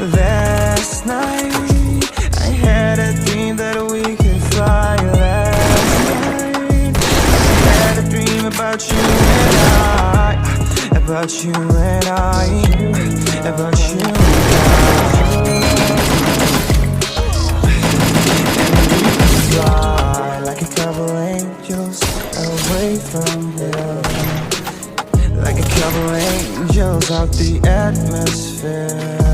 Last night I had a dream that we could fly. Last night I had a dream about you and I, about you and I, about you and I. And we could fly like a couple angels away from here, like a couple angels out the atmosphere.